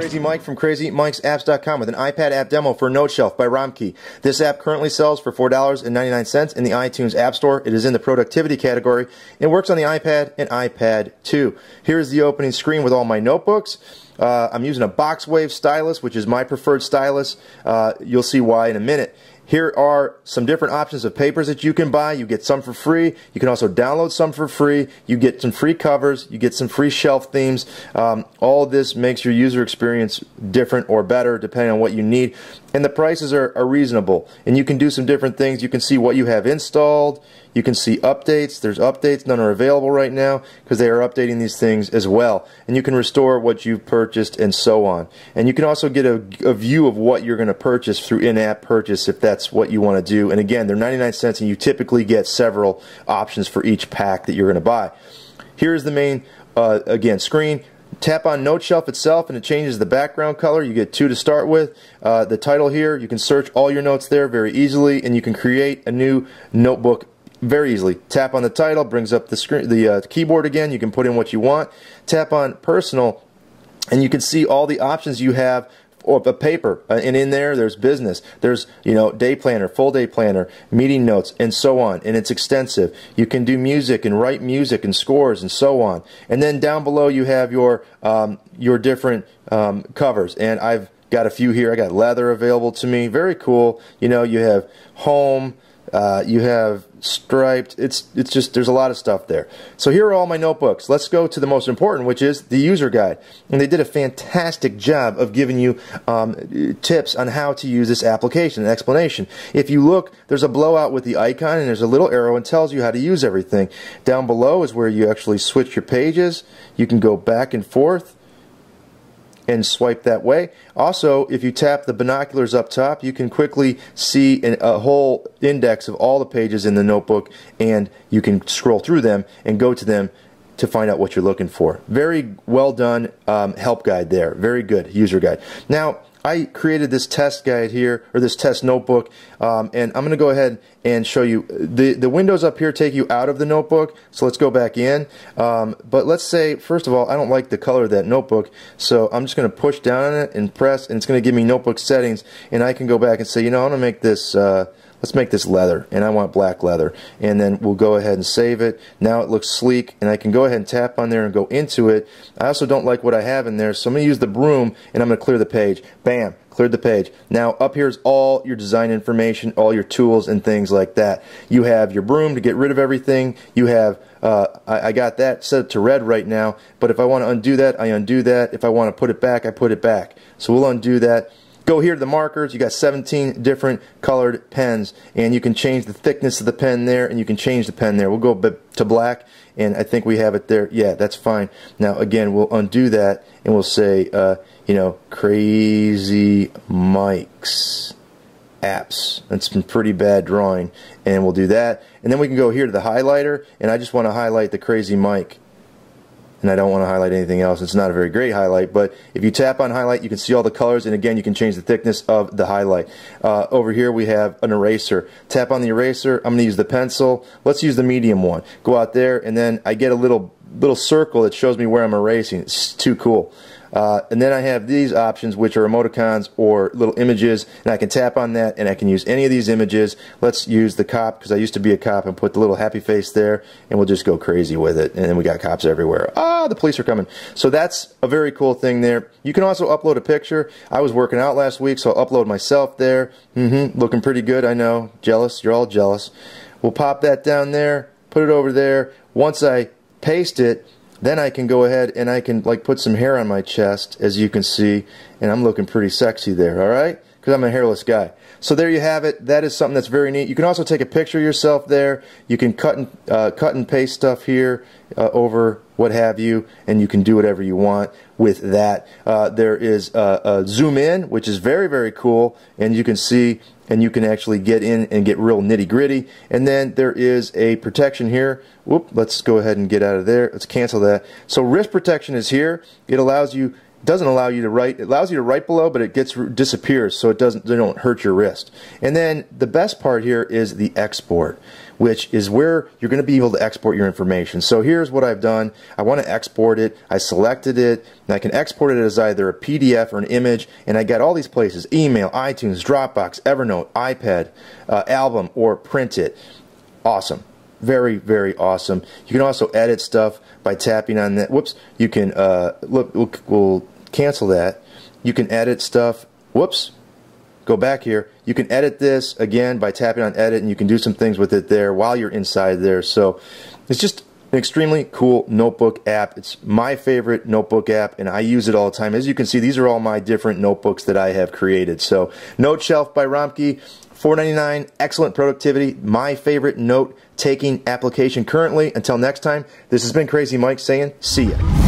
Crazy Mike from CrazyMikesapps.com with an iPad app demo for Noteshelf by Romkey. This app currently sells for $4.99 in the iTunes App Store. It is in the productivity category. It works on the iPad and iPad 2. Here's the opening screen with all my notebooks. I'm using a Boxwave stylus, which is my preferred stylus. You'll see why in a minute. Here are some different options of papers that you can buy. You get some for free. You can also download some for free. You get some free covers. You get some free shelf themes. All of this makes your user experience different or better depending on what you need. And the prices are reasonable. And you can do some different things. You can see what you have installed. You can see updates. There's updates. None are available right now because they are updating these things as well. And you can restore what you've purchased and so on. And you can also get a view of what you're going to purchase through in-app purchase if that's what you want to do. And again, they're 99 cents and you typically get several options for each pack that you're going to buy. Here's the main, again, screen. Tap on Noteshelf itself and it changes the background color. You get two to start with. The title here, you can search all your notes there very easily and you can create a new notebook very easily. Tap on the title, brings up the screen, the keyboard again. You can put in what you want. Tap on Personal, and you can see all the options you have of a paper. And in there's business. There's day planner, full day planner, meeting notes, and so on. And it's extensive. You can do music and write music and scores and so on. And then down below you have your different covers. And I've got a few here. I got leather available to me. Very cool. You have home. You have striped. It's just, there's a lot of stuff there. So here are all my notebooks. Let's go to the most important, which is the user guide. And they did a fantastic job of giving you tips on how to use this application, an explanation. If you look, there's a blowout with the icon and there's a little arrow and tells you how to use everything. Down below is where you actually switch your pages. You can go back and forth and swipe that way. Also, if you tap the binoculars up top, you can quickly see a whole index of all the pages in the notebook, and you can scroll through them and go to them to find out what you're looking for. Very well done help guide there. Very good user guide. Now, I created this test guide here, or this test notebook, and I'm going to go ahead and show you. The windows up here take you out of the notebook, so let's go back in. But let's say, first of all, I don't like the color of that notebook, so I'm just going to push down on it and press, and it's going to give me notebook settings, and I can go back and say, I want to make this, let's make this leather, and I want black leather. And then we'll go ahead and save it. Now it looks sleek, and I can go ahead and tap on there and go into it. I also don't like what I have in there, so I'm going to use the broom, and I'm going to clear the page. Bam! Cleared the page. Now up here's all your design information, all your tools and things like that. You have your broom to get rid of everything. You have, I got that set to red right now, but if I want to undo that, I undo that. If I want to put it back, I put it back. So we'll undo that. Go here to the markers. You got 17 different colored pens, and you can change the thickness of the pen there, and you can change the pen there. We'll go to black, and I think we have it there. Yeah, that's fine. Now again, we'll undo that, and we'll say, Crazy Mike's apps. That's some pretty bad drawing, and we'll do that. And then we can go here to the highlighter, and I just want to highlight the Crazy Mike. And I don't want to highlight anything else. It's not a very great highlight, but if you tap on highlight, you can see all the colors, and again, you can change the thickness of the highlight. Over here we have an eraser. Tap on the eraser. I'm going to use the pencil. Let's use the medium one. Go out there, and then I get a little circle that shows me where I'm erasing. It's too cool. And then I have these options, which are emoticons or little images, and I can tap on that and I can use any of these images. Let's use the cop, because I used to be a cop, and put the little happy face there, and we'll just go crazy with it. And then we got cops everywhere. Ah, the police are coming. So that's a very cool thing there. You can also upload a picture. I was working out last week, so I'll upload myself there. Looking pretty good, I know. Jealous, you're all jealous. We'll pop that down there, put it over there. Once I paste it, then I can go ahead and I can put some hair on my chest, as you can see, and I'm looking pretty sexy there, alright? Because I'm a hairless guy. So there you have it. That is something that's very neat. You can also take a picture of yourself there. You can cut and paste stuff here over what have you, and you can do whatever you want with that. There is a zoom in, which is very, very cool, and you can see, and you can actually get in and get real nitty gritty. And then there is a protection here. Whoop, let's go ahead and get out of there. Let's cancel that. So wrist protection is here. It allows you, doesn't allow you to write. It allows you to write below, but it disappears, so they don't hurt your wrist. And then the best part here is the export. which is where you're going to be able to export your information. So here's what I've done. I want to export it. I selected it, and I can export it as either a PDF or an image, and I got all these places: email, iTunes, Dropbox, Evernote, iPad, album, or print it. Awesome. Very, very awesome. You can also edit stuff by tapping on that. Whoops. You can, look, we'll cancel that. You can edit stuff. Whoops. Go back here. You can edit this again by tapping on edit, and you can do some things with it there while you're inside there. So it's just an extremely cool notebook app. It's my favorite notebook app, and I use it all the time. As you can see, these are all my different notebooks that I have created. So Noteshelf by Romke, $4.99, excellent productivity, my favorite note-taking application currently. Until next time, this has been Crazy Mike saying, see ya.